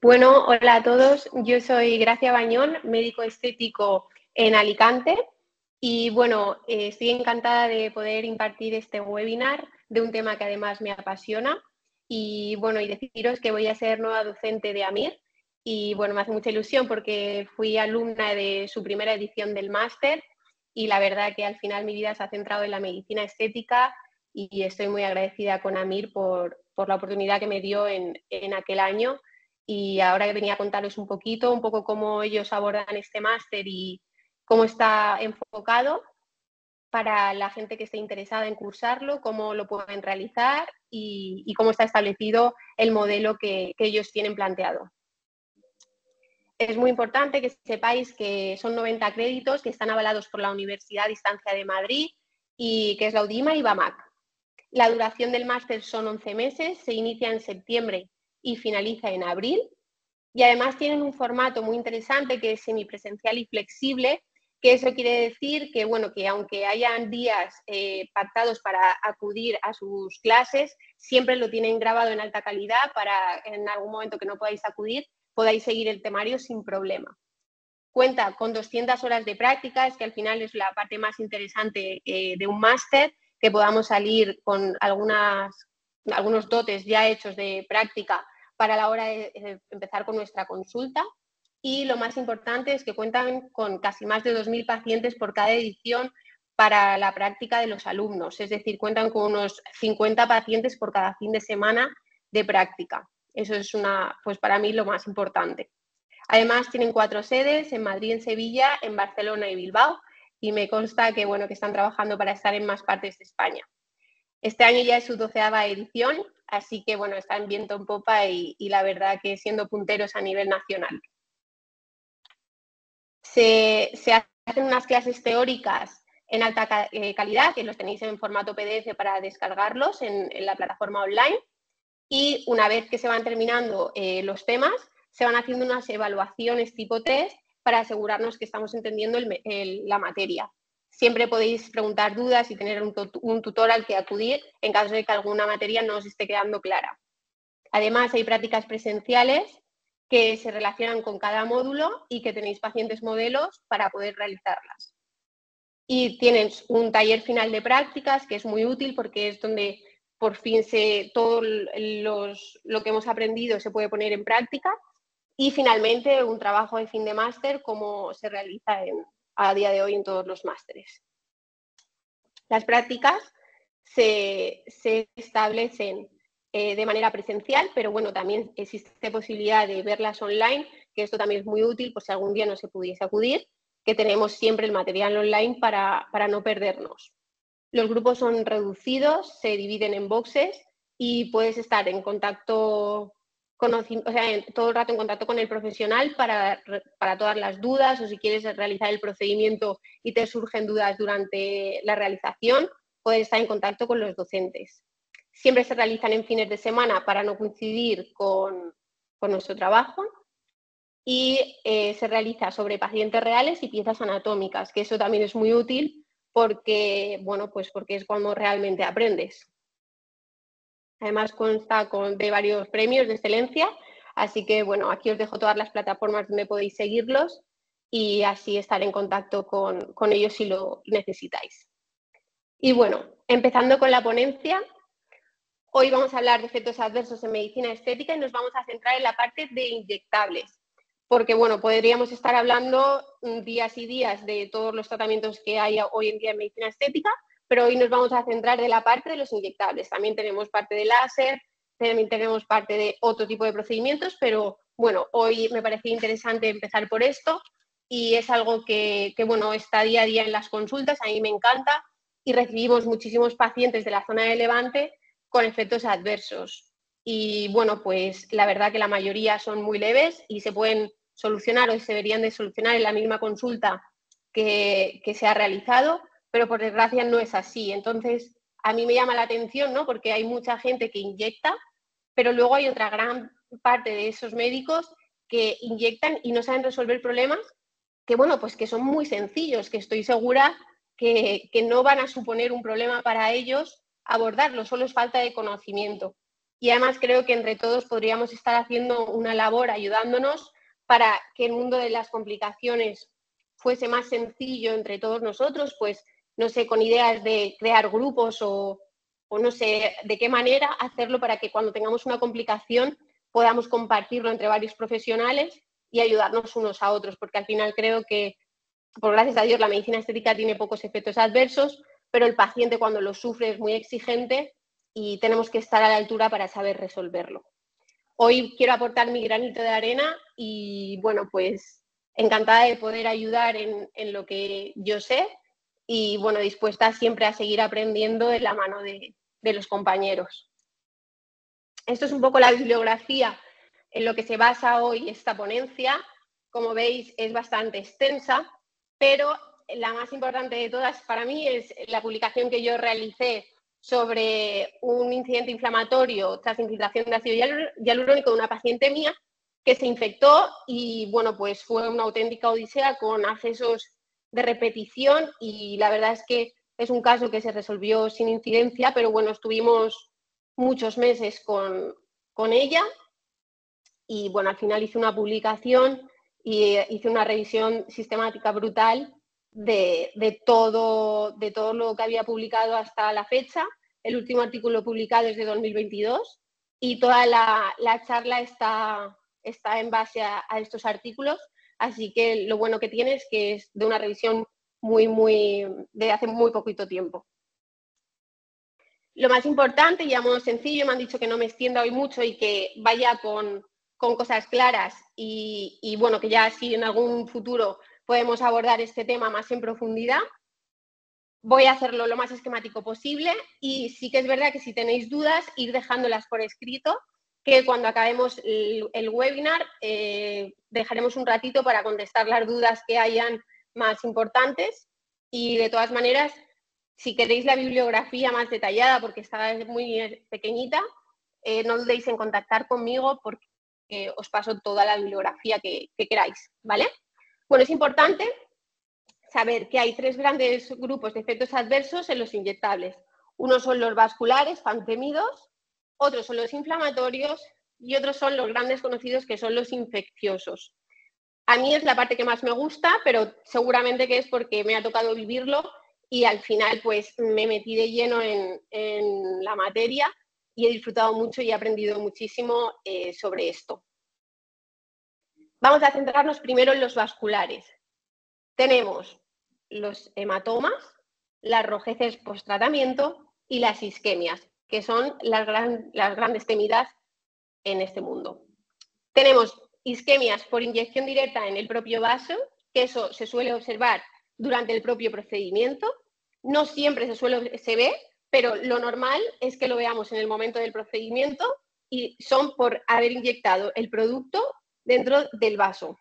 Bueno, hola a todos. Yo soy Gracia Bañón, médico estético en Alicante y bueno, estoy encantada de poder impartir este webinar de un tema que además me apasiona y bueno, y deciros que voy a ser nueva docente de AMIR y bueno, me hace mucha ilusión porque fui alumna de su primera edición del máster y la verdad que al final mi vida se ha centrado en la medicina estética y estoy muy agradecida con AMIR por la oportunidad que me dio en aquel año. Y ahora que venía a contaros un poco cómo ellos abordan este máster y cómo está enfocado para la gente que esté interesada en cursarlo, cómo lo pueden realizar y cómo está establecido el modelo que ellos tienen planteado. Es muy importante que sepáis que son 90 créditos que están avalados por la Universidad a Distancia de Madrid y que es la UDIMA y BAMAC. La duración del máster son 11 meses, se inicia en septiembre y finaliza en abril. Y además tienen un formato muy interesante que es semipresencial y flexible, que eso quiere decir que, bueno, que aunque hayan días pactados para acudir a sus clases, siempre lo tienen grabado en alta calidad para en algún momento que no podáis acudir, podáis seguir el temario sin problema. Cuenta con 200 horas de prácticas, que al final es la parte más interesante de un máster, que podamos salir con algunos dotes ya hechos de práctica para la hora de empezar con nuestra consulta. Y lo más importante es que cuentan con casi más de 2.000 pacientes por cada edición para la práctica de los alumnos. Es decir, cuentan con unos 50 pacientes por cada fin de semana de práctica. Eso es pues para mí lo más importante. Además, tienen 4 sedes, en Madrid, en Sevilla, en Barcelona y Bilbao, y me consta que, bueno, que están trabajando para estar en más partes de España. Este año ya es su 12ª edición, así que, bueno, está en viento en popa y la verdad que siendo punteros a nivel nacional. Se hacen unas clases teóricas en alta calidad, que los tenéis en formato PDF para descargarlos en la plataforma online, y una vez que se van terminando los temas, se van haciendo unas evaluaciones tipo test para asegurarnos que estamos entendiendo la materia. Siempre podéis preguntar dudas y tener un tutor al que acudir en caso de que alguna materia no os esté quedando clara. Además, hay prácticas presenciales que se relacionan con cada módulo y que tenéis pacientes modelos para poder realizarlas. Y tienes un taller final de prácticas que es muy útil porque es donde por fin todo lo que hemos aprendido se puede poner en práctica. Y finalmente un trabajo de fin de máster como se realiza a día de hoy en todos los másteres. Las prácticas se establecen de manera presencial, pero bueno, también existe posibilidad de verlas online, que esto también es muy útil por si algún día no se pudiese acudir, que tenemos siempre el material online para no perdernos. Los grupos son reducidos, se dividen en boxes y puedes estar en contacto, todo el rato en contacto con el profesional para todas las dudas, o si quieres realizar el procedimiento y te surgen dudas durante la realización, puedes estar en contacto con los docentes. Siempre se realizan en fines de semana para no coincidir con nuestro trabajo y se realiza sobre pacientes reales y piezas anatómicas, que eso también es muy útil porque, bueno, pues porque es cuando realmente aprendes. Además consta de varios premios de excelencia, así que bueno, aquí os dejo todas las plataformas donde podéis seguirlos y así estar en contacto con ellos si lo necesitáis. Y bueno, empezando con la ponencia, hoy vamos a hablar de efectos adversos en medicina estética y nos vamos a centrar en la parte de inyectables, porque bueno, podríamos estar hablando días y días de todos los tratamientos que hay hoy en día en medicina estética, pero hoy nos vamos a centrar en la parte de los inyectables. También tenemos parte de láser, también tenemos parte de otro tipo de procedimientos, pero bueno, hoy me parecía interesante empezar por esto y es algo que bueno, está día a día en las consultas, a mí me encanta y recibimos muchísimos pacientes de la zona de Levante con efectos adversos. Y bueno, pues la verdad que la mayoría son muy leves y se pueden solucionar o se deberían de solucionar en la misma consulta que se ha realizado, pero por desgracia no es así. Entonces, a mí me llama la atención, ¿no? Porque hay mucha gente que inyecta, pero luego hay otra gran parte de esos médicos que inyectan y no saben resolver problemas que, bueno, pues que son muy sencillos, que estoy segura que no van a suponer un problema para ellos abordarlo, solo es falta de conocimiento. Y además creo que entre todos podríamos estar haciendo una labor ayudándonos para que el mundo de las complicaciones fuese más sencillo entre todos nosotros, pues, no sé, con ideas de crear grupos o no sé de qué manera hacerlo para que cuando tengamos una complicación podamos compartirlo entre varios profesionales y ayudarnos unos a otros, porque al final creo que, por gracias a Dios, la medicina estética tiene pocos efectos adversos, pero el paciente cuando lo sufre es muy exigente y tenemos que estar a la altura para saber resolverlo. Hoy quiero aportar mi granito de arena y, bueno, pues encantada de poder ayudar en lo que yo sé y, bueno, dispuesta siempre a seguir aprendiendo de la mano de los compañeros. Esto es un poco la bibliografía en lo que se basa hoy esta ponencia. Como veis, es bastante extensa, pero la más importante de todas para mí es la publicación que yo realicé sobre un incidente inflamatorio tras infiltración de ácido hialurónico de una paciente mía que se infectó y, bueno, pues fue una auténtica odisea con accesos de repetición y la verdad es que es un caso que se resolvió sin incidencia, pero bueno, estuvimos muchos meses con ella y, bueno, al final hice una publicación y hice una revisión sistemática brutal de todo lo que había publicado hasta la fecha. El último artículo publicado es de 2022 y toda la charla está en base a estos artículos, así que lo bueno que tiene es que es de una revisión de hace muy poquito tiempo. Lo más importante, ya modo sencillo, me han dicho que no me extienda hoy mucho y que vaya con cosas claras y, bueno, que ya si en algún futuro podemos abordar este tema más en profundidad. Voy a hacerlo lo más esquemático posible y sí que es verdad que si tenéis dudas, ir dejándolas por escrito, que cuando acabemos el webinar dejaremos un ratito para contestar las dudas que hayan más importantes y, de todas maneras, si queréis la bibliografía más detallada, porque está muy pequeñita, no dudéis en contactar conmigo porque os paso toda la bibliografía que queráis, ¿vale? Bueno, es importante saber que hay tres grandes grupos de efectos adversos en los inyectables. Unos son los vasculares, fan temidos, otros son los inflamatorios y otros son los grandes conocidos, que son los infecciosos. A mí es la parte que más me gusta, pero seguramente que es porque me ha tocado vivirlo y al final pues me metí de lleno en la materia y he disfrutado mucho y he aprendido muchísimo sobre esto. Vamos a centrarnos primero en los vasculares. Tenemos los hematomas, las rojeces post-tratamiento y las isquemias, que son las grandes temidas en este mundo. Tenemos isquemias por inyección directa en el propio vaso, que eso se suele observar durante el propio procedimiento. No siempre se ve, pero lo normal es que lo veamos en el momento del procedimiento y son por haber inyectado el producto dentro del vaso.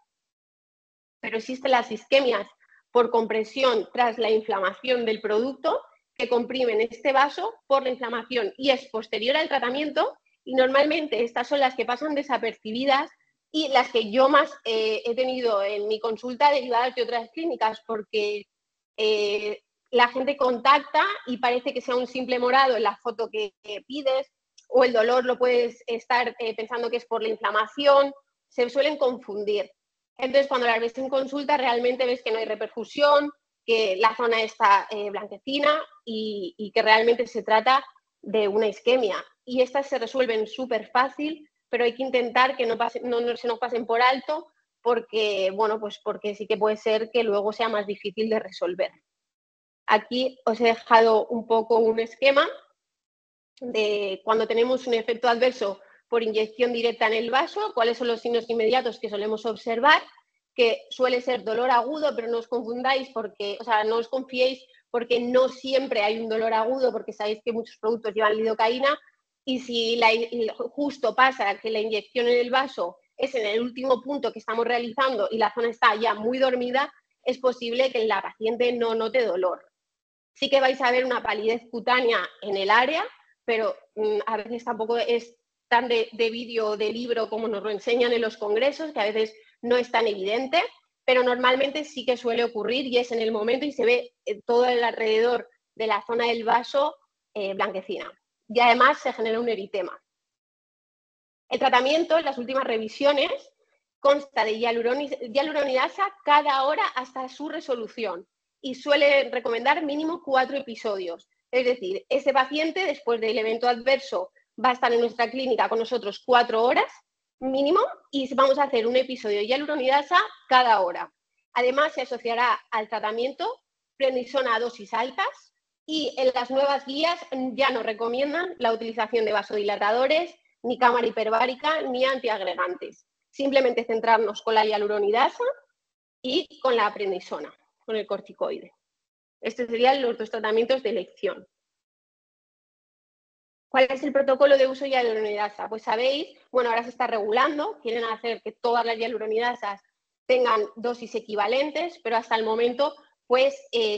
Pero existen las isquemias por compresión tras la inflamación del producto, que comprimen este vaso por la inflamación y es posterior al tratamiento, y normalmente estas son las que pasan desapercibidas y las que yo más he tenido en mi consulta derivadas de otras clínicas, porque la gente contacta y parece que sea un simple morado en la foto que pides, o el dolor lo puedes estar pensando que es por la inflamación, se suelen confundir. Entonces, cuando las ves en consulta, realmente ves que no hay reperfusión, que la zona está blanquecina y que realmente se trata de una isquemia. Y estas se resuelven súper fácil, pero hay que intentar que no se nos pasen por alto porque, bueno, pues porque sí que puede ser que luego sea más difícil de resolver. Aquí os he dejado un poco un esquema de cuando tenemos un efecto adverso por inyección directa en el vaso, cuáles son los signos inmediatos que solemos observar, que suele ser dolor agudo, pero no os confundáis porque, o sea, no os confiéis porque no siempre hay un dolor agudo, porque sabéis que muchos productos llevan lidocaína y si justo pasa que la inyección en el vaso es en el último punto que estamos realizando y la zona está ya muy dormida, es posible que la paciente no note dolor. Sí que vais a ver una palidez cutánea en el área, pero a veces tampoco es tan de vídeo o de libro como nos lo enseñan en los congresos, que a veces no es tan evidente, pero normalmente sí que suele ocurrir y es en el momento y se ve todo el alrededor de la zona del vaso blanquecina. Y además se genera un eritema. El tratamiento, en las últimas revisiones, consta de hialuronidasa cada hora hasta su resolución y suele recomendar mínimo 4 episodios. Es decir, ese paciente, después del evento adverso, va a estar en nuestra clínica con nosotros 4 horas mínimo y vamos a hacer un episodio de hialuronidasa cada hora. Además, se asociará al tratamiento prednisona a dosis altas y en las nuevas guías ya no recomiendan la utilización de vasodilatadores, ni cámara hiperbárica, ni antiagregantes. Simplemente centrarnos con la hialuronidasa y con la prednisona, con el corticoide. Estos serían los 2 tratamientos de elección. ¿Cuál es el protocolo de uso de hialuronidasa? Pues sabéis, bueno, ahora se está regulando, quieren hacer que todas las hialuronidasas tengan dosis equivalentes, pero hasta el momento, pues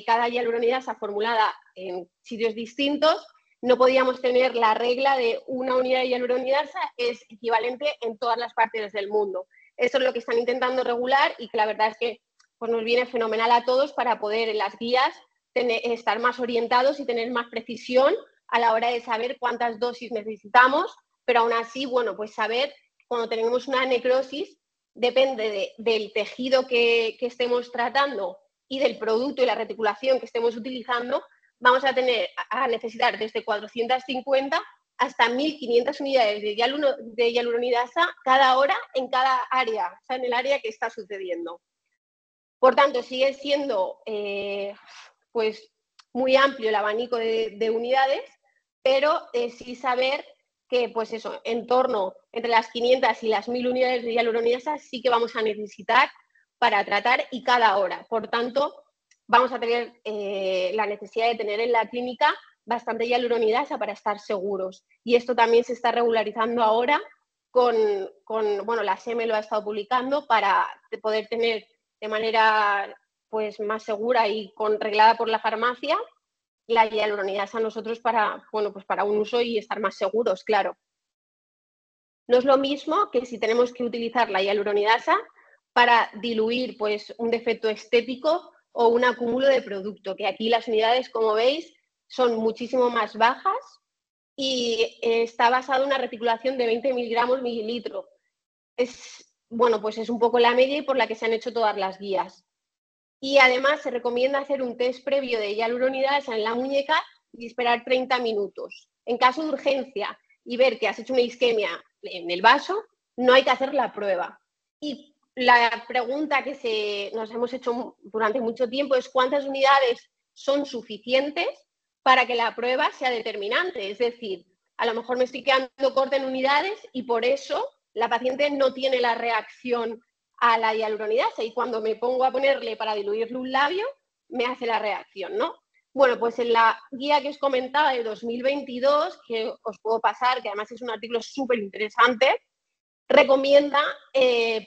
cada hialuronidasa formulada en sitios distintos, no podíamos tener la regla de una unidad de hialuronidasa es equivalente en todas las partes del mundo. Eso es lo que están intentando regular y que la verdad es que pues, nos viene fenomenal a todos para poder en las guías estar más orientados y tener más precisión a la hora de saber cuántas dosis necesitamos, pero aún así, bueno, pues saber cuando tenemos una necrosis, depende del tejido que estemos tratando y del producto y la reticulación que estemos utilizando, vamos a necesitar desde 450 hasta 1.500 unidades de hialuronidasa cada hora en cada área, o sea, en el área que está sucediendo. Por tanto, sigue siendo pues muy amplio el abanico de unidades, pero sí saber que, pues eso, en torno entre las 500 y las 1.000 unidades de hialuronidasa sí que vamos a necesitar para tratar y cada hora. Por tanto, vamos a tener la necesidad de tener en la clínica bastante hialuronidasa para estar seguros. Y esto también se está regularizando ahora bueno, la SEME lo ha estado publicando para poder tener de manera pues más segura y reglada por la farmacia la hialuronidasa a nosotros para, bueno, pues para un uso y estar más seguros, claro. No es lo mismo que si tenemos que utilizar la hialuronidasa para diluir pues, un defecto estético o un acúmulo de producto, que aquí las unidades, como veis, son muchísimo más bajas y está basado en una reticulación de 20 miligramos mililitro. Bueno, pues es un poco la media y por la que se han hecho todas las guías. Y además se recomienda hacer un test previo de hialuronidasa en la muñeca y esperar 30 minutos. En caso de urgencia y ver que has hecho una isquemia en el vaso, no hay que hacer la prueba. Y la pregunta que nos hemos hecho durante mucho tiempo es ¿cuántas unidades son suficientes para que la prueba sea determinante? Es decir, a lo mejor me estoy quedando corta en unidades y por eso la paciente no tiene la reacción a la hialuronidasa y cuando me pongo a ponerle para diluirle un labio, me hace la reacción, ¿no? Bueno, pues en la guía que os comentaba de 2022, que os puedo pasar, que además es un artículo súper interesante, recomienda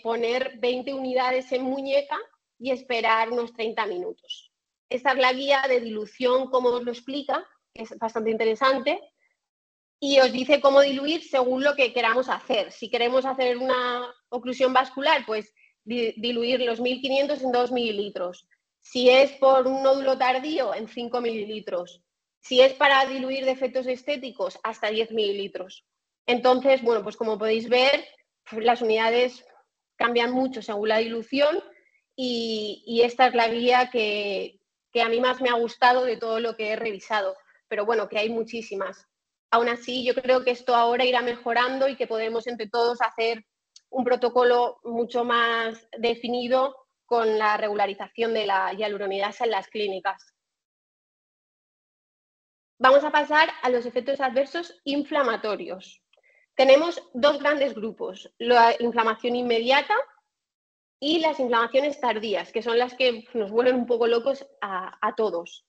poner 20 unidades en muñeca y esperar unos 30 minutos. Esta es la guía de dilución, como os lo explica, que es bastante interesante, y os dice cómo diluir según lo que queramos hacer. Si queremos hacer una oclusión vascular, pues diluir los 1.500 en 2 mililitros. Si es por un nódulo tardío, en 5 mililitros. Si es para diluir defectos estéticos, hasta 10 mililitros. Entonces, bueno, pues como podéis ver, las unidades cambian mucho según la dilución y esta es la guía que a mí más me ha gustado de todo lo que he revisado. Pero bueno, que hay muchísimas. Aún así, yo creo que esto ahora irá mejorando y que podemos entre todos hacer un protocolo mucho más definido con la regularización de la hialuronidasa en las clínicas. Vamos a pasar a los efectos adversos inflamatorios. Tenemos 2 grandes grupos, la inflamación inmediata y las inflamaciones tardías, que son las que nos vuelven un poco locos a todos.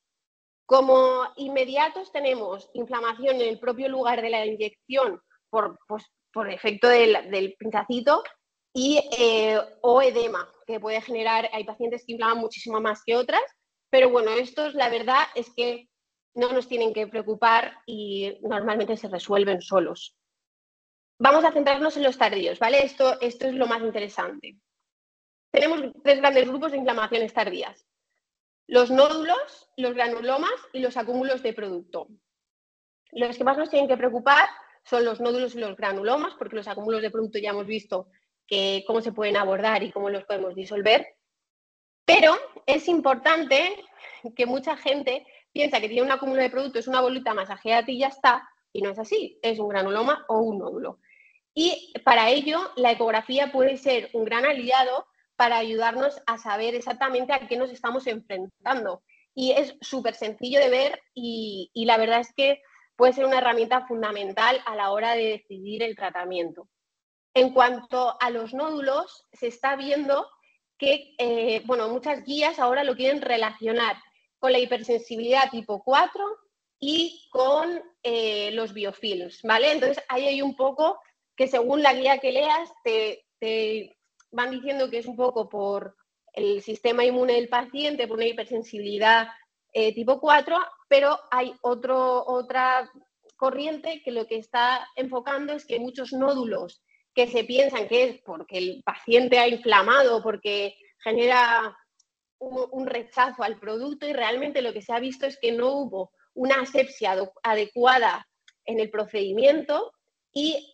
Como inmediatos tenemos inflamación en el propio lugar de la inyección por efecto del pinchacito o edema, que puede generar, hay pacientes que inflaman muchísimo más que otras, pero bueno, estos la verdad es que no nos tienen que preocupar y normalmente se resuelven solos. Vamos a centrarnos en los tardíos, ¿vale? Esto es lo más interesante. Tenemos 3 grandes grupos de inflamaciones tardías. Los nódulos, los granulomas y los acúmulos de producto. Los que más nos tienen que preocupar son los nódulos y los granulomas, porque los acúmulos de producto ya hemos visto cómo se pueden abordar y cómo los podemos disolver. Pero es importante que mucha gente piensa que tiene un acúmulo de producto, es una bolita masajeada y ya está, y no es así, es un granuloma o un nódulo. Y para ello, la ecografía puede ser un gran aliado para ayudarnos a saber exactamente a qué nos estamos enfrentando. Y es súper sencillo de ver y la verdad es que puede ser una herramienta fundamental a la hora de decidir el tratamiento. En cuanto a los nódulos, se está viendo que muchas guías ahora lo quieren relacionar con la hipersensibilidad tipo 4 y con los biofilms, ¿vale? Entonces, ahí hay un poco que según la guía que leas, te van diciendo que es un poco por el sistema inmune del paciente, por una hipersensibilidad tipo 4, pero hay otra corriente que lo que está enfocando es que muchos nódulos que se piensan que es porque el paciente ha inflamado, porque genera un rechazo al producto y realmente lo que se ha visto es que no hubo una asepsia adecuada en el procedimiento y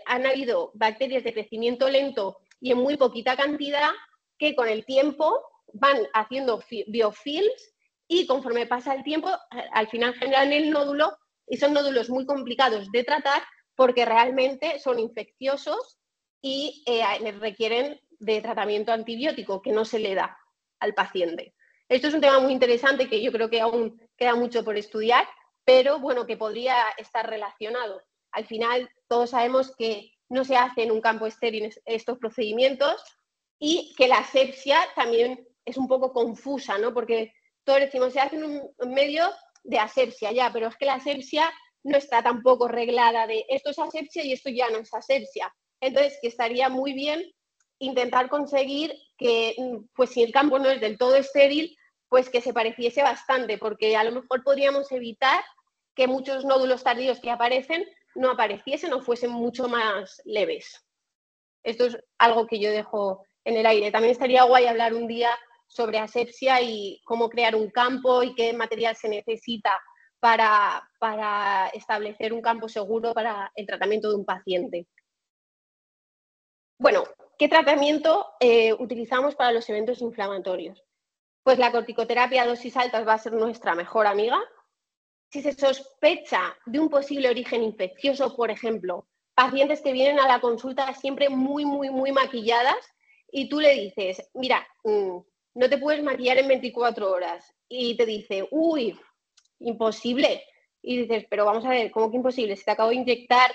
han habido bacterias de crecimiento lento y en muy poquita cantidad que con el tiempo van haciendo biofilms y conforme pasa el tiempo al final generan el nódulo y son nódulos muy complicados de tratar porque realmente son infecciosos y requieren de tratamiento antibiótico que no se le da al paciente. Esto es un tema muy interesante que yo creo que aún queda mucho por estudiar, pero bueno, que podría estar relacionado. Al final, todos sabemos que no se hace en un campo estéril estos procedimientos y que la asepsia también es un poco confusa, ¿no? Porque todos decimos, se hace en un medio de asepsia ya, pero es que la asepsia no está tampoco reglada de esto es asepsia y esto ya no es asepsia. Entonces, que estaría muy bien intentar conseguir que, pues si el campo no es del todo estéril, pues que se pareciese bastante, porque a lo mejor podríamos evitar que muchos nódulos tardíos que aparecen no apareciesen o fuesen mucho más leves. Esto es algo que yo dejo en el aire. También estaría guay hablar un día sobre asepsia y cómo crear un campo y qué material se necesita para establecer un campo seguro para el tratamiento de un paciente. Bueno, ¿qué tratamiento utilizamos para los eventos inflamatorios? Pues la corticoterapia a dosis altas va a ser nuestra mejor amiga. Si se sospecha de un posible origen infeccioso, por ejemplo, pacientes que vienen a la consulta siempre muy maquilladas y tú le dices, mira, no te puedes maquillar en 24 horas y te dice, uy, imposible. Y dices, pero vamos a ver, ¿cómo que imposible? Si te acabo de inyectar,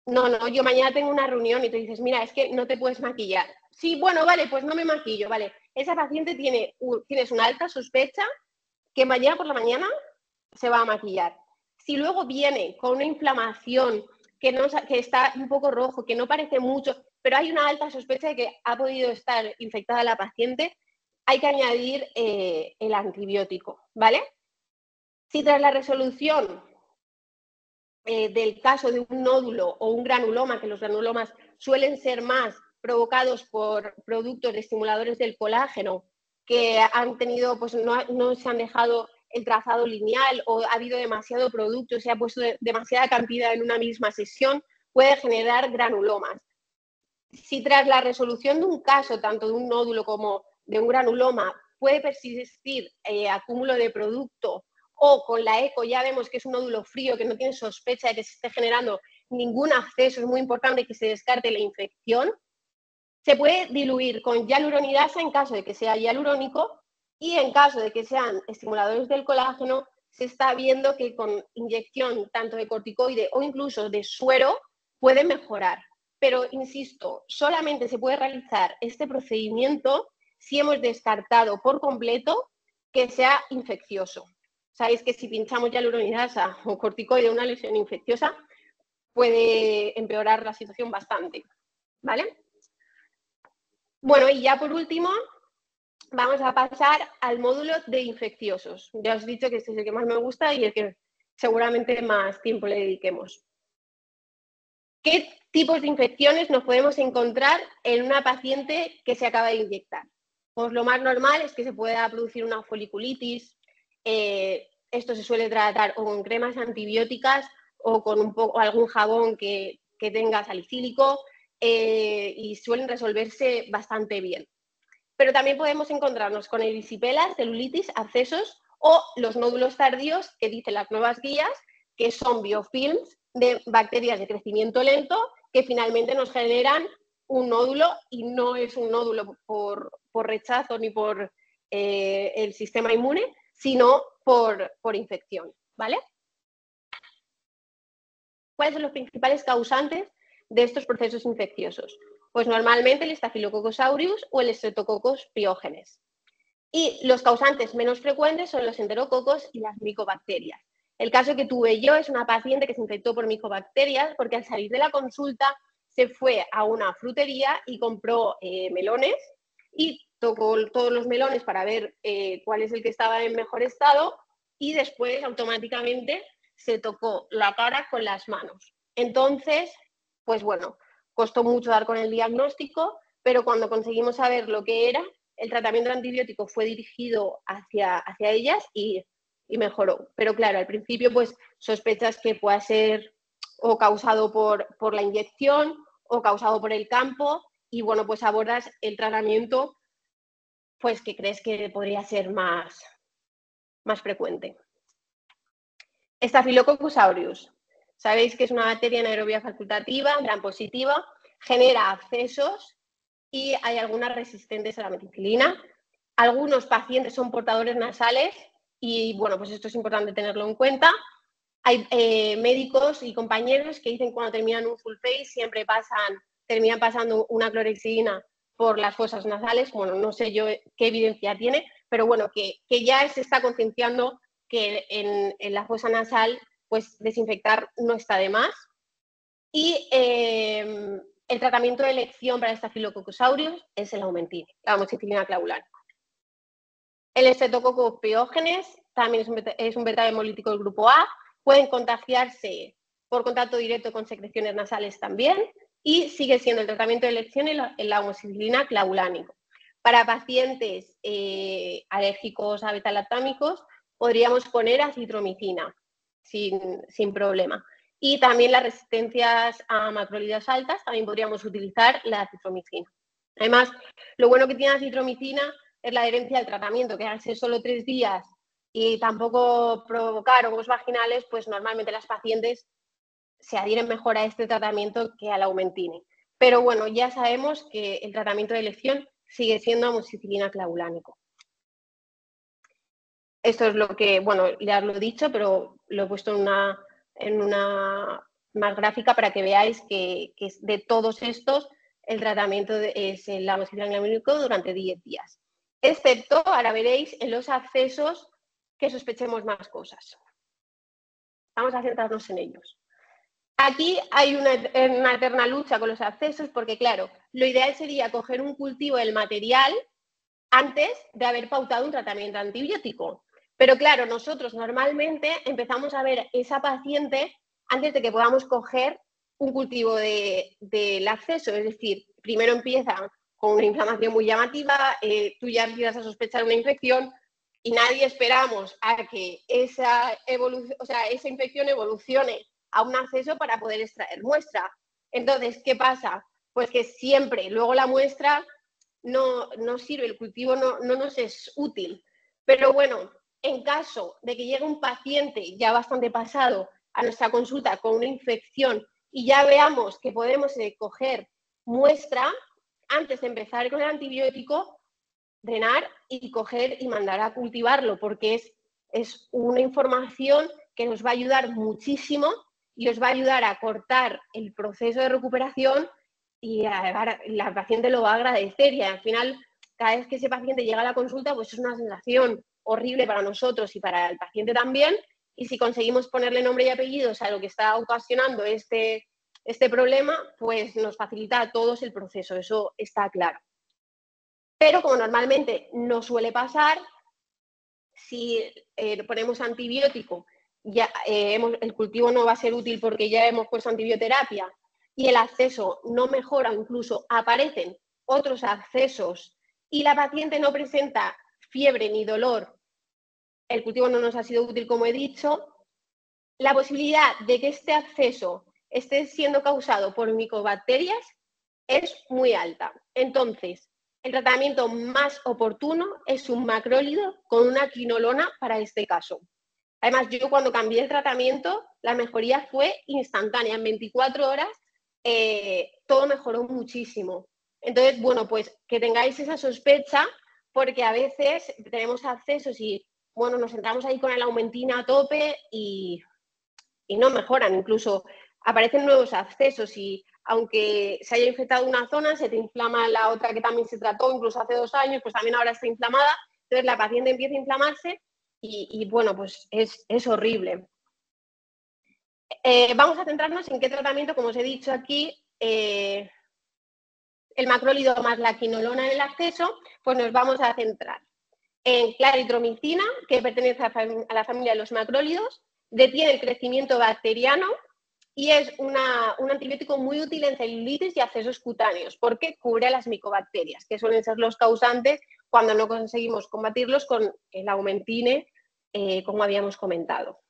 no, yo mañana tengo una reunión y te dices, mira, es que no te puedes maquillar. Sí, bueno, vale, pues no me maquillo, vale. Esa paciente tienes una alta sospecha que mañana por la mañana se va a maquillar. Si luego viene con una inflamación que está un poco rojo, que no parece mucho, pero hay una alta sospecha de que ha podido estar infectada la paciente, hay que añadir el antibiótico, ¿vale? Si tras la resolución del caso de un nódulo o un granuloma, que los granulomas suelen ser más provocados por productos de estimuladores del colágeno que han tenido, pues no se han dejado el trazado lineal o ha habido demasiado producto, se ha puesto demasiada cantidad en una misma sesión, puede generar granulomas. Si tras la resolución de un caso, tanto de un nódulo como de un granuloma, puede persistir acúmulo de producto o con la eco ya vemos que es un nódulo frío, que no tiene sospecha de que se esté generando ningún acceso, es muy importante que se descarte la infección, se puede diluir con hialuronidasa en caso de que sea hialurónico y en caso de que sean estimuladores del colágeno, se está viendo que con inyección tanto de corticoide o incluso de suero puede mejorar. Pero, insisto, solamente se puede realizar este procedimiento si hemos descartado por completo que sea infeccioso. Sabéis que si pinchamos hialuronidasa o corticoide una lesión infecciosa puede empeorar la situación bastante, ¿vale? Bueno, y ya por último, vamos a pasar al módulo de infecciosos. Ya os he dicho que este es el que más me gusta y el que seguramente más tiempo le dediquemos. ¿Qué tipos de infecciones nos podemos encontrar en una paciente que se acaba de inyectar? Pues lo más normal es que se pueda producir una foliculitis, esto se suele tratar o con cremas antibióticas o con algún jabón que tenga salicílico y suelen resolverse bastante bien. Pero también podemos encontrarnos con erisipela, celulitis, abscesos o los nódulos tardíos que dicen las nuevas guías, que son biofilms de bacterias de crecimiento lento que finalmente nos generan un nódulo y no es un nódulo por rechazo ni por el sistema inmune, sino por infección, ¿vale? ¿Cuáles son los principales causantes de estos procesos infecciosos? Pues normalmente el Staphylococcus aureus o el Streptococcus pyogenes. Y los causantes menos frecuentes son los enterococos y las micobacterias. El caso que tuve yo es una paciente que se infectó por micobacterias porque al salir de la consulta se fue a una frutería y compró melones y tocó todos los melones para ver cuál es el que estaba en mejor estado y después automáticamente se tocó la cara con las manos. Entonces, pues bueno, costó mucho dar con el diagnóstico, pero cuando conseguimos saber lo que era, el tratamiento antibiótico fue dirigido hacia ellas y mejoró. Pero claro, al principio pues sospechas que pueda ser o causado por la inyección o causado por el campo y bueno, pues abordas el tratamiento pues que crees que podría ser más frecuente. Staphylococcus aureus. Sabéis que es una bacteria anaerobia facultativa, gram positiva, genera abscesos y hay algunas resistentes a la meticilina. Algunos pacientes son portadores nasales y, bueno, pues esto es importante tenerlo en cuenta. Hay médicos y compañeros que dicen que cuando terminan un full face siempre terminan pasando una clorexidina por las fosas nasales. Bueno, no sé yo qué evidencia tiene, pero bueno, que ya se está concienciando que en la fosa nasal pues desinfectar no está de más. Y el tratamiento de elección para Staphylococcus aureus es el Aumentin, la amoxicilina clavulánica. El Streptococcus pyogenes también es un beta hemolítico del grupo A, pueden contagiarse por contacto directo con secreciones nasales también y sigue siendo el tratamiento de elección la amoxicilina clavulánico. Para pacientes alérgicos a beta-lactámicos podríamos poner acitromicina sin problema. Y también las resistencias a macrolidas altas, también podríamos utilizar la acitromicina. Además, lo bueno que tiene la acitromicina es la adherencia al tratamiento, que al ser solo 3 días y tampoco provocar hongos vaginales, pues normalmente las pacientes se adhieren mejor a este tratamiento que al Aumentin. Pero bueno, ya sabemos que el tratamiento de elección sigue siendo amoxicilina clavulánico. Esto es lo que, bueno, ya lo he dicho, pero lo he puesto en una más gráfica para que veáis que de todos estos el tratamiento es el amoxicilina clavulánico durante 10 días. Excepto, ahora veréis, en los abscesos que sospechemos más cosas. Vamos a centrarnos en ellos. Aquí hay una eterna lucha con los abscesos porque, claro, lo ideal sería coger un cultivo del material antes de haber pautado un tratamiento antibiótico. Pero claro, nosotros normalmente empezamos a ver esa paciente antes de que podamos coger un cultivo del absceso. Es decir, primero empieza con una inflamación muy llamativa, tú ya empiezas a sospechar una infección y nadie esperamos a que esa infección evolucione a un absceso para poder extraer muestra. Entonces, ¿qué pasa? Pues que siempre luego la muestra no sirve, el cultivo no nos es útil. Pero bueno, en caso de que llegue un paciente ya bastante pasado a nuestra consulta con una infección y ya veamos que podemos coger muestra, antes de empezar con el antibiótico, drenar y coger y mandar a cultivarlo, porque es una información que nos va a ayudar muchísimo y os va a ayudar a cortar el proceso de recuperación y la paciente lo va a agradecer y al final cada vez que ese paciente llega a la consulta pues es una sensación horrible para nosotros y para el paciente también y si conseguimos ponerle nombre y apellidos a lo que está ocasionando este problema pues nos facilita a todos el proceso, eso está claro. Pero como normalmente no suele pasar, si ponemos antibiótico, el cultivo no va a ser útil porque ya hemos puesto antibioterapia y el absceso no mejora, incluso aparecen otros abscesos y la paciente no presenta fiebre ni dolor el cultivo no nos ha sido útil, como he dicho, la posibilidad de que este acceso esté siendo causado por micobacterias es muy alta. Entonces, el tratamiento más oportuno es un macrólido con una quinolona para este caso. Además, yo cuando cambié el tratamiento, la mejoría fue instantánea. En 24 horas todo mejoró muchísimo. Entonces, bueno, pues que tengáis esa sospecha, porque a veces tenemos accesos y, bueno, nos entramos ahí con el Aumentina a tope y no mejoran. Incluso aparecen nuevos accesos y aunque se haya infectado una zona, se te inflama la otra que también se trató, incluso hace 2 años, pues también ahora está inflamada. Entonces la paciente empieza a inflamarse y bueno, pues es horrible. Vamos a centrarnos en qué tratamiento, como os he dicho aquí, el macrólido más la quinolona en el acceso, pues nos vamos a centrar en claritromicina, que pertenece a la familia de los macrólidos, detiene el crecimiento bacteriano y es un antibiótico muy útil en celulitis y accesos cutáneos, porque cubre a las micobacterias, que suelen ser los causantes cuando no conseguimos combatirlos con el Aumentine, como habíamos comentado.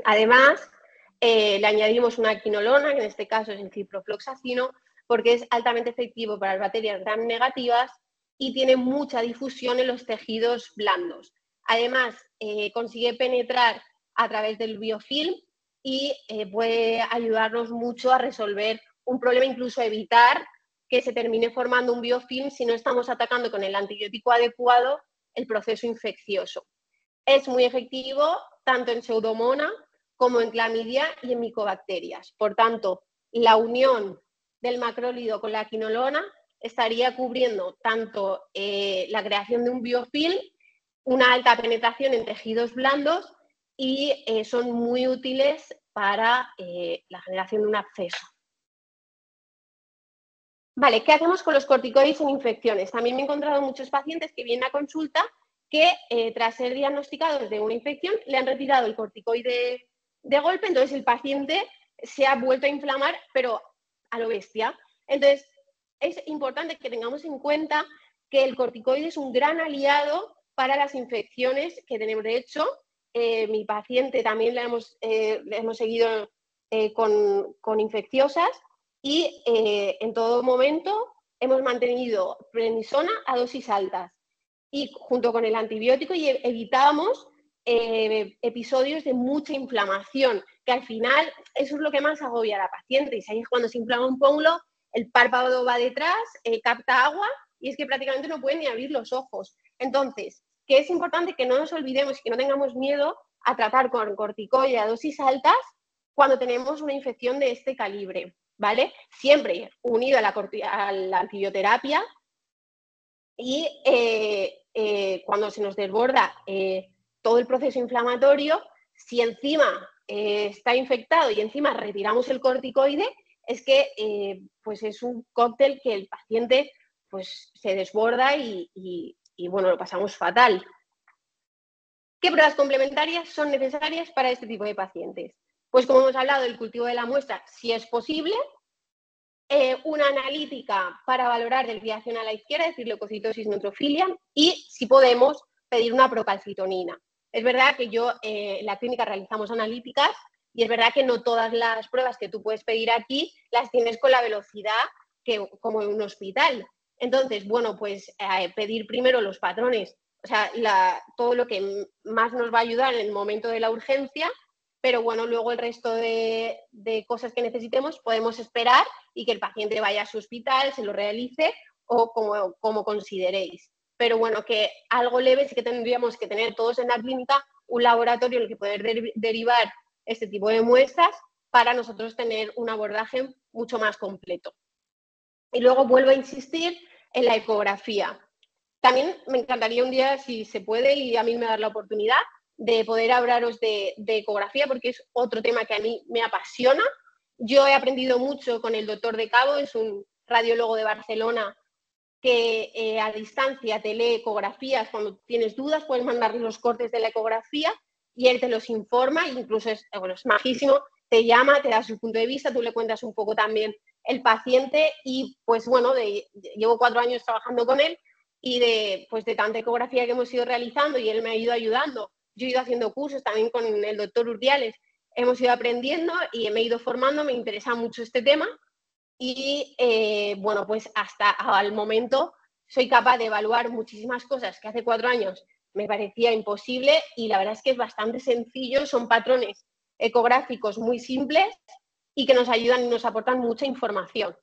Además, le añadimos una quinolona, que en este caso es el ciprofloxacino, porque es altamente efectivo para las bacterias gram negativas y tiene mucha difusión en los tejidos blandos. Además, consigue penetrar a través del biofilm y puede ayudarnos mucho a resolver un problema, incluso a evitar que se termine formando un biofilm si no estamos atacando con el antibiótico adecuado el proceso infeccioso. Es muy efectivo tanto en Pseudomonas como en clamidia y en micobacterias. Por tanto, la unión del macrólido con la quinolona estaría cubriendo tanto la creación de un biofilm, una alta penetración en tejidos blandos y son muy útiles para la generación de un absceso. Vale, ¿qué hacemos con los corticoides en infecciones? También me he encontrado muchos pacientes que vienen a consulta que tras ser diagnosticados de una infección le han retirado el corticoide de golpe, entonces el paciente se ha vuelto a inflamar, pero a lo bestia. Entonces, es importante que tengamos en cuenta que el corticoide es un gran aliado para las infecciones que tenemos. De hecho, mi paciente también le hemos seguido con infecciosas y en todo momento hemos mantenido prednisona a dosis altas y junto con el antibiótico y evitábamos episodios de mucha inflamación, que al final eso es lo que más agobia a la paciente. Y si es cuando se inflama un pómulo, el párpado va detrás, capta agua y es que prácticamente no pueden ni abrir los ojos. Entonces, que es importante que no nos olvidemos y que no tengamos miedo a tratar con corticoide a dosis altas cuando tenemos una infección de este calibre, ¿vale? Siempre unido a la antibioterapia y cuando se nos desborda todo el proceso inflamatorio, si encima está infectado y encima retiramos el corticoide, es que pues es un cóctel que el paciente pues, se desborda y bueno, lo pasamos fatal. ¿Qué pruebas complementarias son necesarias para este tipo de pacientes? Pues como hemos hablado, el cultivo de la muestra, si es posible, una analítica para valorar desviación a la izquierda, es decir, leucocitosis, neutrofilia, y si podemos pedir una procalcitonina. Es verdad que yo en la clínica realizamos analíticas y es verdad que no todas las pruebas que tú puedes pedir aquí las tienes con la velocidad que como en un hospital. Entonces, bueno, pues pedir primero los patrones, o sea, todo lo que más nos va a ayudar en el momento de la urgencia, pero bueno, luego el resto de cosas que necesitemos podemos esperar y que el paciente vaya a su hospital, se lo realice o como consideréis. Pero bueno, que algo leve sí que tendríamos que tener todos en la clínica un laboratorio en el que poder derivar este tipo de muestras para nosotros tener un abordaje mucho más completo. Y luego vuelvo a insistir en la ecografía. También me encantaría un día, si se puede, y a mí me da la oportunidad, de poder hablaros de ecografía, porque es otro tema que a mí me apasiona. Yo he aprendido mucho con el doctor De Cabo, es un radiólogo de Barcelona que a distancia te lee ecografías. Cuando tienes dudas puedes mandarle los cortes de la ecografía y él te los informa, incluso es majísimo, te llama, te da su punto de vista, tú le cuentas un poco también el paciente y pues bueno, llevo 4 años trabajando con él y de tanta ecografía que hemos ido realizando y él me ha ido ayudando. Yo he ido haciendo cursos también con el doctor Urdiales, hemos ido aprendiendo y me he ido formando, me interesa mucho este tema y bueno, pues hasta el momento soy capaz de evaluar muchísimas cosas que hace 4 años me parecía imposible y la verdad es que es bastante sencillo, son patrones ecográficos muy simples y que nos ayudan y nos aportan mucha información.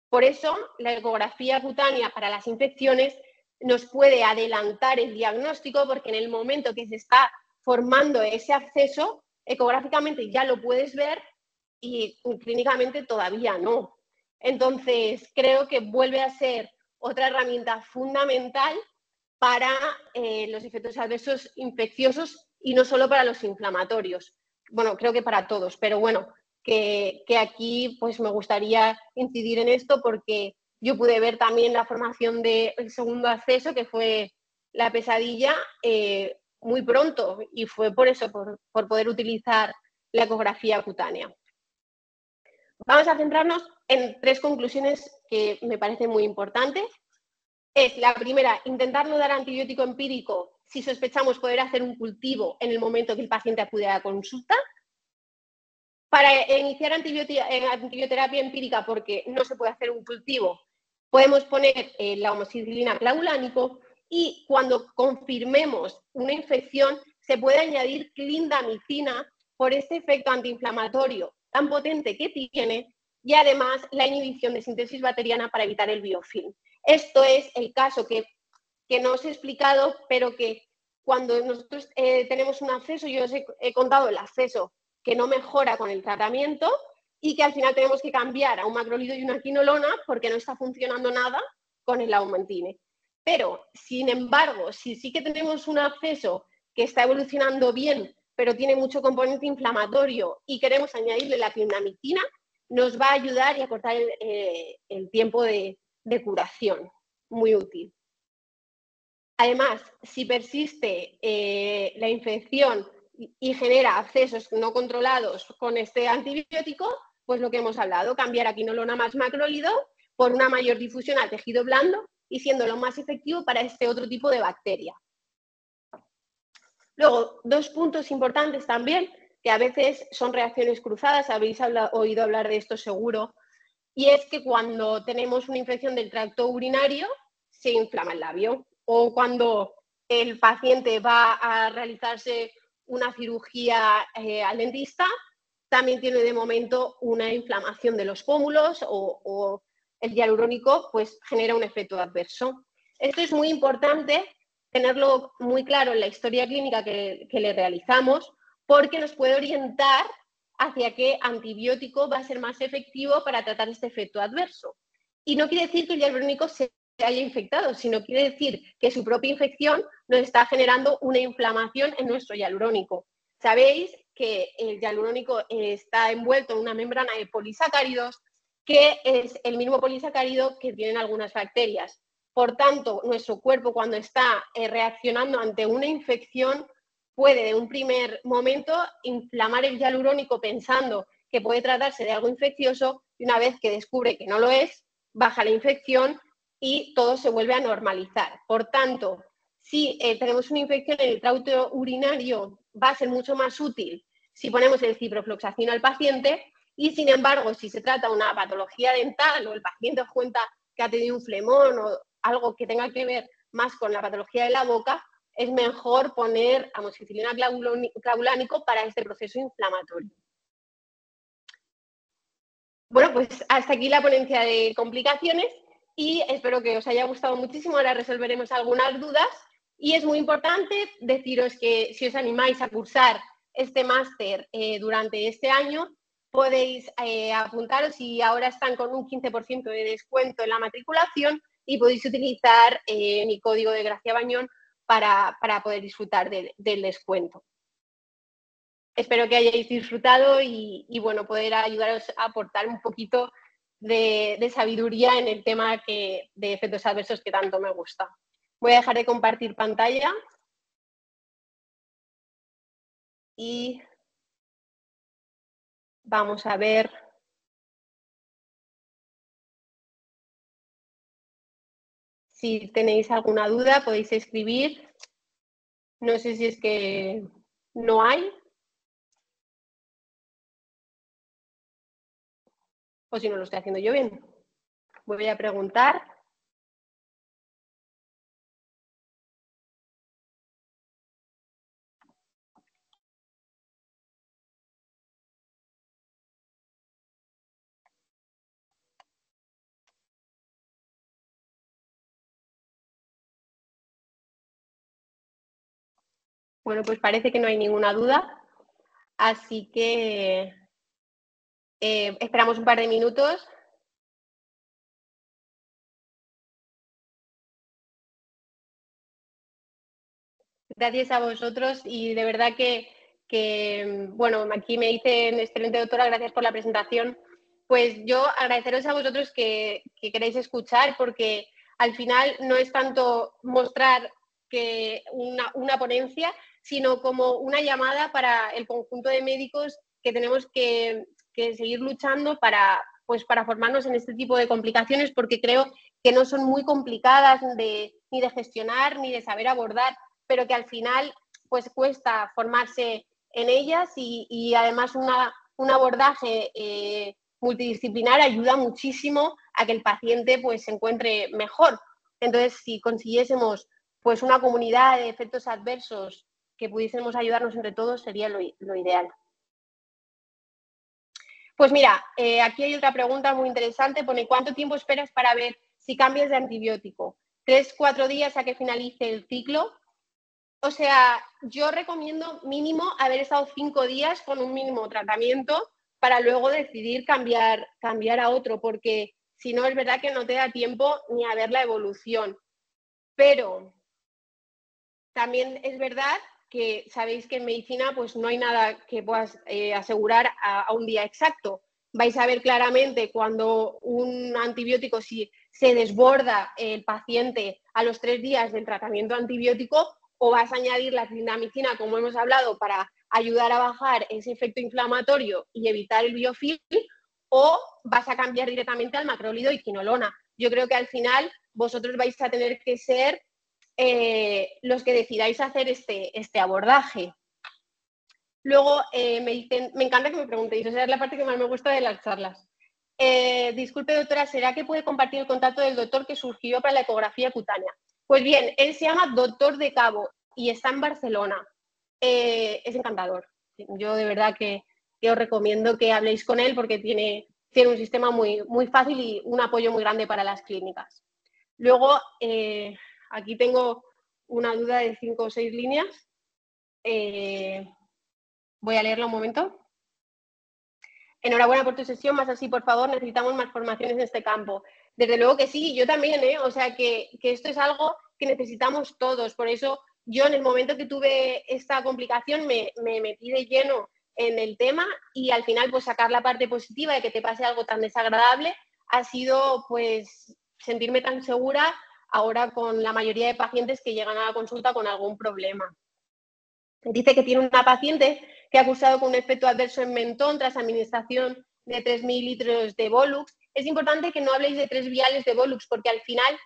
Por eso, la ecografía cutánea para las infecciones nos puede adelantar el diagnóstico porque en el momento que se está formando ese absceso, ecográficamente ya lo puedes ver y clínicamente todavía no. Entonces, creo que vuelve a ser otra herramienta fundamental para los efectos adversos infecciosos y no solo para los inflamatorios. Bueno, creo que para todos, pero bueno, que aquí pues me gustaría incidir en esto porque yo pude ver también la formación del segundo acceso, que fue la pesadilla, muy pronto y fue por eso, por poder utilizar la ecografía cutánea. Vamos a centrarnos en 3 conclusiones que me parecen muy importantes. Es la primera, intentar no dar antibiótico empírico si sospechamos poder hacer un cultivo en el momento que el paciente acude a la consulta. Para iniciar antibioterapia empírica, porque no se puede hacer un cultivo, podemos poner la amoxicilina clavulánico y cuando confirmemos una infección se puede añadir clindamicina por este efecto antiinflamatorio tan potente que tiene y además la inhibición de síntesis bacteriana para evitar el biofilm. Esto es el caso que no os he explicado, pero que cuando nosotros tenemos un acceso, yo os he contado el acceso que no mejora con el tratamiento y que al final tenemos que cambiar a un macrolido y una quinolona porque no está funcionando nada con el Augmentine. Pero, sin embargo, si sí que tenemos un acceso que está evolucionando bien, pero tiene mucho componente inflamatorio y queremos añadirle la clindamicina, nos va a ayudar y a cortar el tiempo de curación. Muy útil. Además, si persiste la infección y genera accesos no controlados con este antibiótico, pues lo que hemos hablado, cambiar a quinolona más macrólido por una mayor difusión al tejido blando y siendo lo más efectivo para este otro tipo de bacteria. Luego, 2 puntos importantes también, que a veces son reacciones cruzadas, habéis oído hablar de esto seguro, y es que cuando tenemos una infección del tracto urinario, se inflama el labio. O cuando el paciente va a realizarse una cirugía al dentista, también tiene de momento una inflamación de los pómulos o el hialurónico pues genera un efecto adverso. Esto es muy importante tenerlo muy claro en la historia clínica que le realizamos porque nos puede orientar hacia qué antibiótico va a ser más efectivo para tratar este efecto adverso. Y no quiere decir que el hialurónico se haya infectado, sino quiere decir que su propia infección nos está generando una inflamación en nuestro hialurónico. Sabéis que el hialurónico está envuelto en una membrana de polisacáridos, que es el mismo polisacárido que tienen algunas bacterias. Por tanto, nuestro cuerpo cuando está reaccionando ante una infección puede de un primer momento inflamar el hialurónico pensando que puede tratarse de algo infeccioso y una vez que descubre que no lo es, baja la infección y todo se vuelve a normalizar. Por tanto, si tenemos una infección en el tracto urinario, va a ser mucho más útil si ponemos el ciprofloxacino al paciente y, sin embargo, si se trata de una patología dental o el paciente os cuenta que ha tenido un flemón o algo que tenga que ver más con la patología de la boca, es mejor poner amoxicilina clavulánico para este proceso inflamatorio. Bueno, pues hasta aquí la ponencia de complicaciones y espero que os haya gustado muchísimo. Ahora resolveremos algunas dudas y es muy importante deciros que si os animáis a cursar este máster durante este año, podéis apuntaros y ahora están con un 15% de descuento en la matriculación y podéis utilizar mi código de Gracia Bañón para poder disfrutar del descuento. Espero que hayáis disfrutado y bueno, poder ayudaros a aportar un poquito de sabiduría en el tema de efectos adversos que tanto me gusta. Voy a dejar de compartir pantalla y vamos a ver. Si tenéis alguna duda podéis escribir. No sé si es que no hay. O si no lo estoy haciendo yo bien. Voy a preguntar. Bueno, pues parece que no hay ninguna duda. Así que esperamos un par de minutos. Gracias a vosotros y de verdad que, bueno, aquí me dicen, excelente doctora, gracias por la presentación. Pues yo agradeceros a vosotros que queréis escuchar, porque al final no es tanto mostrar que una ponencia, sino como una llamada para el conjunto de médicos que tenemos que seguir luchando pues para formarnos en este tipo de complicaciones, porque creo que no son muy complicadas ni de gestionar ni de saber abordar, pero que al final pues cuesta formarse en ellas y además un abordaje multidisciplinar ayuda muchísimo a que el paciente pues se encuentre mejor. Entonces, si consiguiésemos pues una comunidad de efectos adversos que pudiésemos ayudarnos entre todos, sería lo ideal. Pues mira, aquí hay otra pregunta muy interesante. Pone, ¿cuánto tiempo esperas para ver si cambias de antibiótico? ¿3, 4 días a que finalice el ciclo? O sea, yo recomiendo mínimo haber estado 5 días con un mínimo tratamiento para luego decidir cambiar a otro, porque si no es verdad que no te da tiempo ni a ver la evolución. Pero también es verdad que sabéis que en medicina pues no hay nada que puedas asegurar a un día exacto. Vais a ver claramente cuando un antibiótico, si se desborda el paciente a los 3 días del tratamiento antibiótico, o vas a añadir la clindamicina, como hemos hablado, para ayudar a bajar ese efecto inflamatorio y evitar el biofilm, o vas a cambiar directamente al macrólido y quinolona. Yo creo que al final vosotros vais a tener que ser los que decidáis hacer este abordaje. Luego me dicen, me encanta que me preguntéis, o sea, es la parte que más me gusta de las charlas. Disculpe, doctora, ¿será que puede compartir el contacto del doctor que surgió para la ecografía cutánea? Pues bien, él se llama Doctor de Cabo y está en Barcelona. Es encantador. Yo de verdad que os recomiendo que habléis con él porque tiene un sistema muy, muy fácil y un apoyo muy grande para las clínicas. Luego, aquí tengo una duda de 5 o 6 líneas. Voy a leerla un momento. Enhorabuena por tu sesión, más así, por favor, necesitamos más formaciones en este campo. Desde luego que sí, yo también, o sea, que esto es algo que necesitamos todos. Por eso yo en el momento que tuve esta complicación me metí de lleno en el tema y al final pues sacar la parte positiva de que te pase algo tan desagradable ha sido pues sentirme tan segura ahora con la mayoría de pacientes que llegan a la consulta con algún problema. Dice que tiene una paciente que ha cursado con un efecto adverso en mentón tras administración de 3 mililitros de Volux. Es importante que no habléis de 3 viales de Volux porque al final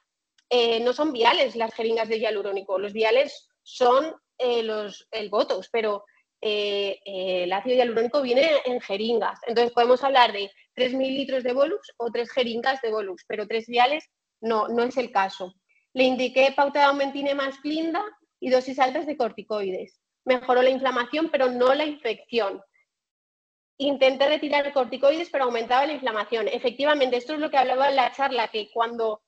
no son viales las jeringas de hialurónico. Los viales son el Botox, pero el ácido hialurónico viene en jeringas. Entonces podemos hablar de 3 mililitros de Volux o 3 jeringas de Volux, pero 3 viales no es el caso. Le indiqué pauta de aumentina más clinda y dosis altas de corticoides. Mejoró la inflamación, pero no la infección. Intenté retirar corticoides, pero aumentaba la inflamación. Efectivamente, esto es lo que hablaba en la charla, que cuando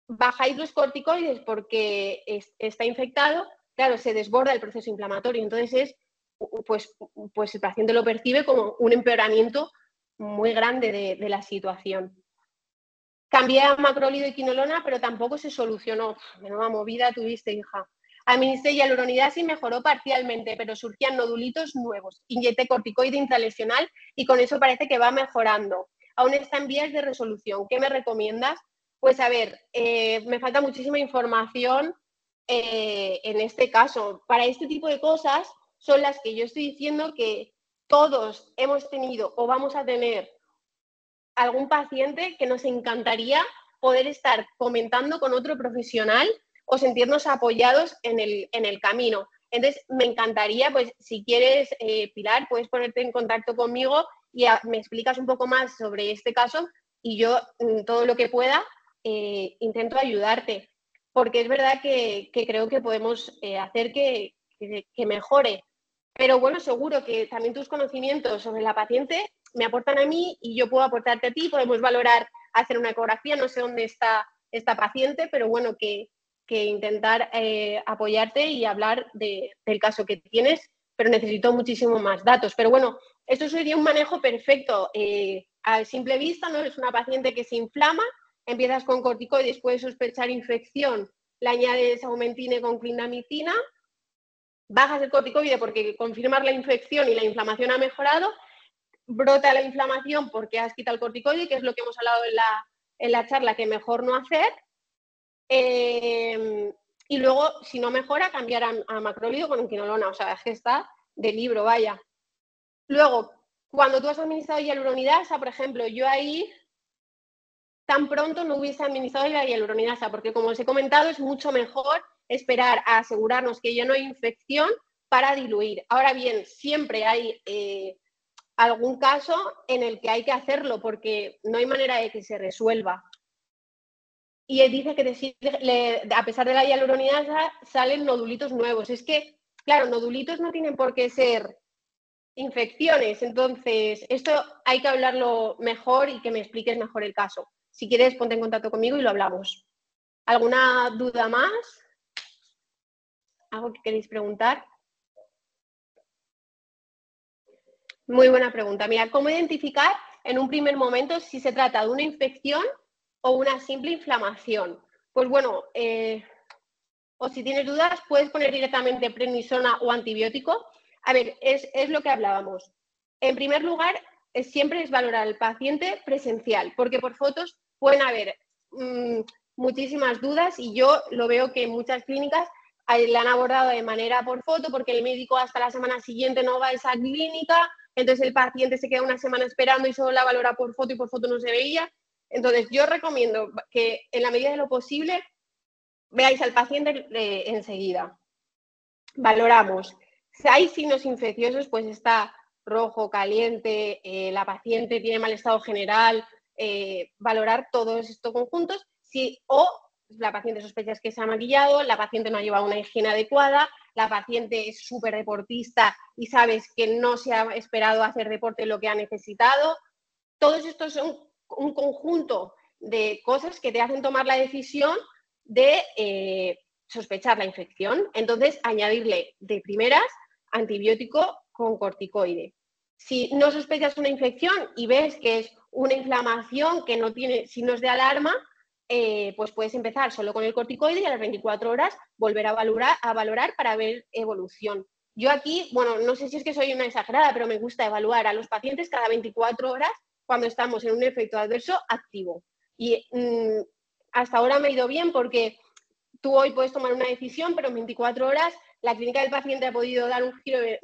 bajáis los corticoides porque está infectado, claro, se desborda el proceso inflamatorio. Entonces, pues el paciente lo percibe como un empeoramiento muy grande de la situación. Cambié a macrólido y quinolona, pero tampoco se solucionó. Menuda movida tuviste, hija. Administré hialuronidasa y mejoró parcialmente, pero surgían nodulitos nuevos. Inyecté corticoide intralesional y con eso parece que va mejorando. Aún está en vías de resolución. ¿Qué me recomiendas? Pues a ver, me falta muchísima información en este caso. Para este tipo de cosas son las que yo estoy diciendo que todos hemos tenido o vamos a tener algún paciente que nos encantaría poder estar comentando con otro profesional o sentirnos apoyados en el camino. Entonces, me encantaría, pues, si quieres, Pilar, puedes ponerte en contacto conmigo y me explicas un poco más sobre este caso y yo, todo lo que pueda, intento ayudarte. Porque es verdad que creo que podemos hacer que mejore. Pero bueno, seguro que también tus conocimientos sobre la paciente me aportan a mí y yo puedo aportarte a ti. Podemos valorar hacer una ecografía, no sé dónde está esta paciente, pero bueno, que intentar apoyarte y hablar del caso que tienes, pero necesito muchísimo más datos. Pero bueno, esto sería un manejo perfecto. A simple vista, ¿no? Es una paciente que se inflama, empiezas con corticoides, puedes sospechar infección, le añades aumentine con clindamicina, bajas el corticoide porque confirmas la infección y la inflamación ha mejorado, brota la inflamación porque has quitado el corticoide, que es lo que hemos hablado en la charla, que mejor no hacer. Y luego, si no mejora, cambiar a macrolído con un quinolona. O sea, es que está de libro, vaya. Luego, cuando tú has administrado hialuronidasa, por ejemplo, yo ahí tan pronto no hubiese administrado la hialuronidasa, porque como os he comentado, es mucho mejor esperar a asegurarnos que ya no hay infección para diluir. Ahora bien, siempre hay algún caso en el que hay que hacerlo, porque no hay manera de que se resuelva. Y dice que a pesar de la hialuronidasa salen nodulitos nuevos. Es que, claro, nodulitos no tienen por qué ser infecciones. Entonces, esto hay que hablarlo mejor y que me expliques mejor el caso. Si quieres, ponte en contacto conmigo y lo hablamos. ¿Alguna duda más? ¿Algo que queréis preguntar? Muy buena pregunta. Mira, ¿cómo identificar en un primer momento si se trata de una infección o una simple inflamación? Pues bueno, o si tienes dudas, puedes poner directamente prednisona o antibiótico. A ver, es lo que hablábamos. En primer lugar, siempre es valorar al paciente presencial, porque por fotos pueden haber muchísimas dudas y yo lo veo que en muchas clínicas la han abordado de manera por foto porque el médico hasta la semana siguiente no va a esa clínica, entonces el paciente se queda una semana esperando y solo la valora por foto y por foto no se veía. Entonces yo recomiendo que en la medida de lo posible veáis al paciente enseguida. Valoramos. Si hay signos infecciosos, pues está rojo, caliente, la paciente tiene mal estado general, valorar todos estos conjuntos. O la paciente sospecha que se ha maquillado, la paciente no ha llevado una higiene adecuada, la paciente es súper deportista y sabes que no se ha esperado hacer deporte lo que ha necesitado. Todos estos son un conjunto de cosas que te hacen tomar la decisión de sospechar la infección. Entonces, añadirle de primeras antibiótico con corticoide. Si no sospechas una infección y ves que es una inflamación que no tiene signos de alarma, pues puedes empezar solo con el corticoide y a las 24 horas volver a valorar para ver evolución. Yo aquí, bueno, no sé si es que soy una exagerada, pero me gusta evaluar a los pacientes cada 24 horas cuando estamos en un efecto adverso activo. Y hasta ahora me ha ido bien porque tú hoy puedes tomar una decisión, pero en 24 horas la clínica del paciente ha podido dar un giro de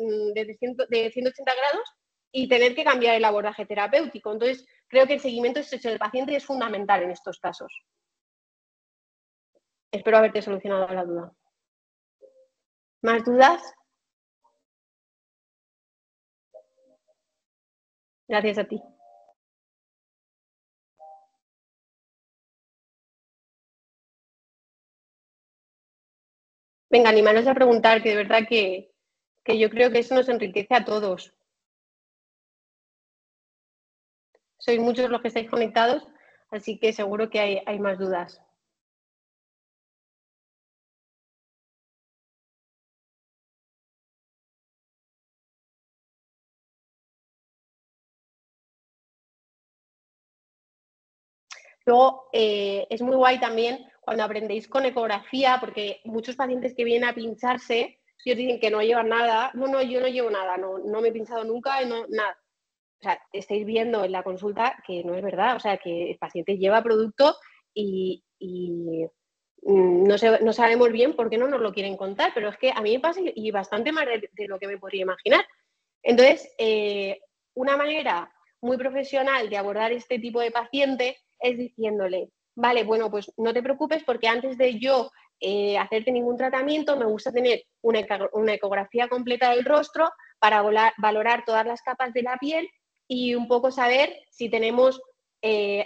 180 grados y tener que cambiar el abordaje terapéutico. Entonces, creo que el seguimiento estrecho del paciente es fundamental en estos casos. Espero haberte solucionado la duda. ¿Más dudas? Gracias a ti. Venga, animaros a preguntar, que de verdad que yo creo que eso nos enriquece a todos. Sois muchos los que estáis conectados, así que seguro que hay más dudas. Luego, es muy guay también cuando aprendéis con ecografía, porque muchos pacientes que vienen a pincharse, ellos dicen que no llevan nada. No, yo no llevo nada, no me he pinchado nunca, nada. O sea, estáis viendo en la consulta que no es verdad, o sea, que el paciente lleva producto y no sabemos bien por qué no nos lo quieren contar, pero es que a mí me pasa y bastante más de lo que me podría imaginar. Entonces, una manera muy profesional de abordar este tipo de paciente es diciéndole, vale, bueno, pues no te preocupes porque antes de yo hacerte ningún tratamiento, me gusta tener una ecografía completa del rostro para valorar todas las capas de la piel y un poco saber si tenemos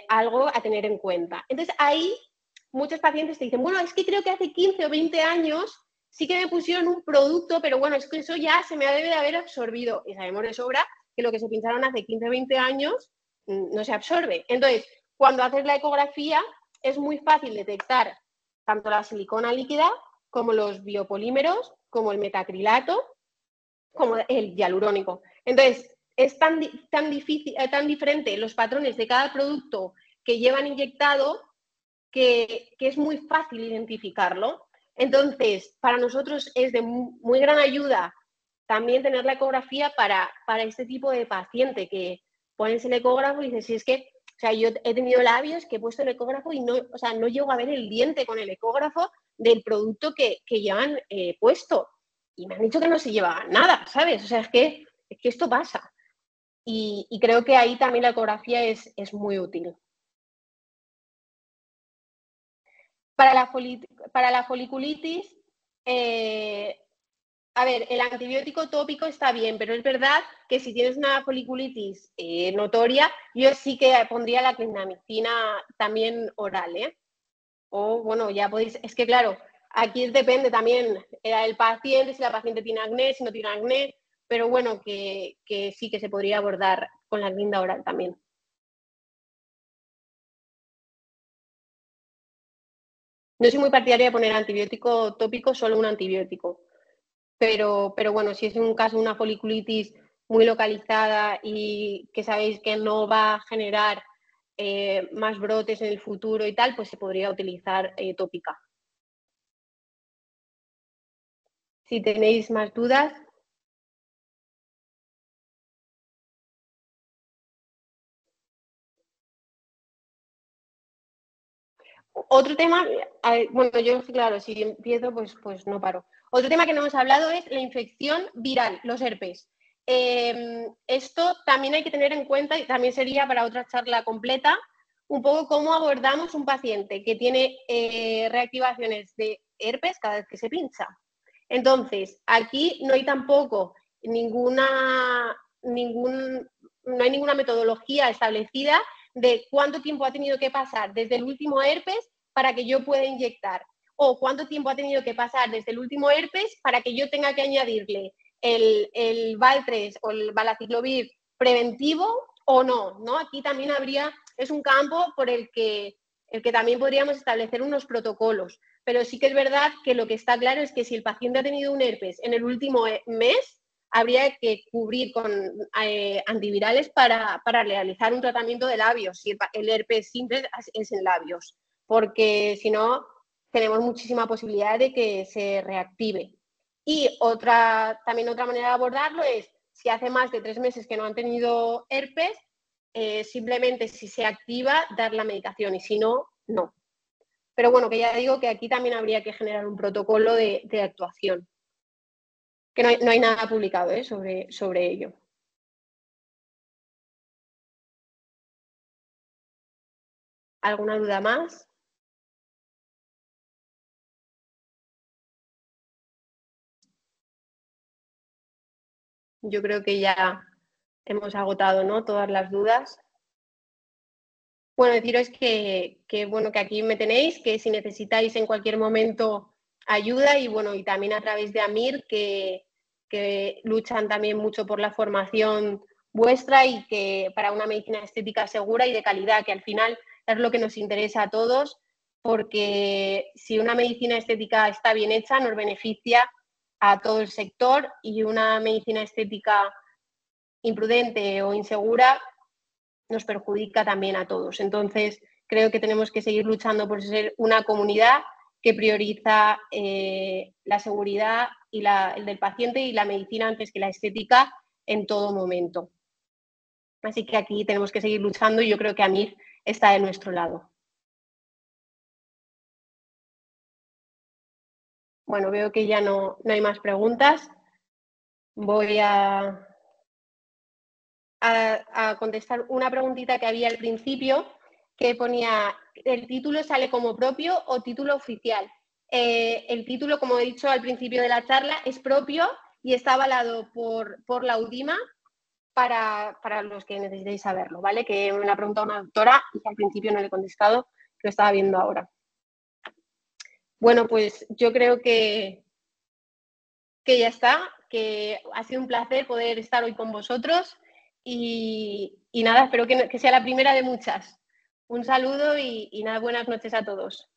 algo a tener en cuenta. Entonces, ahí muchos pacientes te dicen, bueno, es que creo que hace 15 o 20 años sí que me pusieron un producto, pero bueno, es que eso ya se me debe de haber absorbido. Y sabemos de sobra que lo que se pincharon hace 15 o 20 años no se absorbe. Entonces, cuando haces la ecografía, es muy fácil detectar tanto la silicona líquida como los biopolímeros, como el metacrilato, como el hialurónico. Entonces, es tan diferente los patrones de cada producto que llevan inyectado que es muy fácil identificarlo. Entonces, para nosotros es de muy gran ayuda también tener la ecografía para este tipo de paciente que pones el ecógrafo y dices, si es que, o sea, yo he tenido labios que he puesto el ecógrafo y no, o sea, no llego a ver el diente con el ecógrafo del producto que llevan puesto. Y me han dicho que no se llevaba nada, ¿sabes? O sea, es que esto pasa. Y creo que ahí también la ecografía es muy útil. Para la foliculitis, a ver, el antibiótico tópico está bien, pero es verdad que si tienes una foliculitis notoria, yo sí que pondría la clindamicina también oral, ¿eh? O bueno, ya podéis, es que claro, aquí depende también el paciente, si la paciente tiene acné, si no tiene acné, pero bueno, que sí que se podría abordar con la clinda oral también. No soy muy partidaria de poner antibiótico tópico, solo un antibiótico. Pero bueno, si es un caso de una foliculitis muy localizada y que sabéis que no va a generar más brotes en el futuro y tal, pues se podría utilizar tópica. Si tenéis más dudas. Otro tema, bueno, yo claro, si empiezo, pues no paro. Otro tema que no hemos hablado es la infección viral, los herpes. Esto también hay que tener en cuenta y también sería para otra charla completa, un poco cómo abordamos un paciente que tiene reactivaciones de herpes cada vez que se pincha. Entonces, aquí no hay tampoco no hay ninguna metodología establecida de cuánto tiempo ha tenido que pasar desde el último herpes para que yo pueda inyectar, o cuánto tiempo ha tenido que pasar desde el último herpes para que yo tenga que añadirle el Valtrex o el Valaciclovir preventivo o no, ¿no? Aquí también es un campo por el que también podríamos establecer unos protocolos, pero sí que es verdad que lo que está claro es que si el paciente ha tenido un herpes en el último mes, habría que cubrir con antivirales para realizar un tratamiento de labios, si el herpes simple es en labios, porque si no, tenemos muchísima posibilidad de que se reactive. Y también otra manera de abordarlo es, si hace más de 3 meses que no han tenido herpes, simplemente si se activa, dar la medicación y si no, no. Pero bueno, que ya digo que aquí también habría que generar un protocolo de actuación, que no hay nada publicado sobre ello. ¿Alguna duda más? Yo creo que ya hemos agotado, ¿no?, todas las dudas. Bueno, deciros bueno, que aquí me tenéis, que si necesitáis en cualquier momento ayuda y bueno, y también a través de AMIR, que luchan también mucho por la formación vuestra y que para una medicina estética segura y de calidad, que al final es lo que nos interesa a todos, porque si una medicina estética está bien hecha, nos beneficia a todo el sector, y una medicina estética imprudente o insegura nos perjudica también a todos. Entonces, creo que tenemos que seguir luchando por ser una comunidad que prioriza la seguridad y el del paciente y la medicina antes que la estética en todo momento. Así que aquí tenemos que seguir luchando y yo creo que AMIR está de nuestro lado. Bueno, veo que ya no hay más preguntas. Voy a contestar una preguntita que había al principio, que ponía el título sale como propio o título oficial. El título, como he dicho al principio de la charla, es propio y está avalado por la UDIMA para los que necesitéis saberlo, ¿vale? Que me lo ha preguntado una doctora y al principio no le he contestado, que lo estaba viendo ahora. Bueno, pues yo creo que ya está, que ha sido un placer poder estar hoy con vosotros y nada, espero que sea la primera de muchas. Un saludo y nada, buenas noches a todos.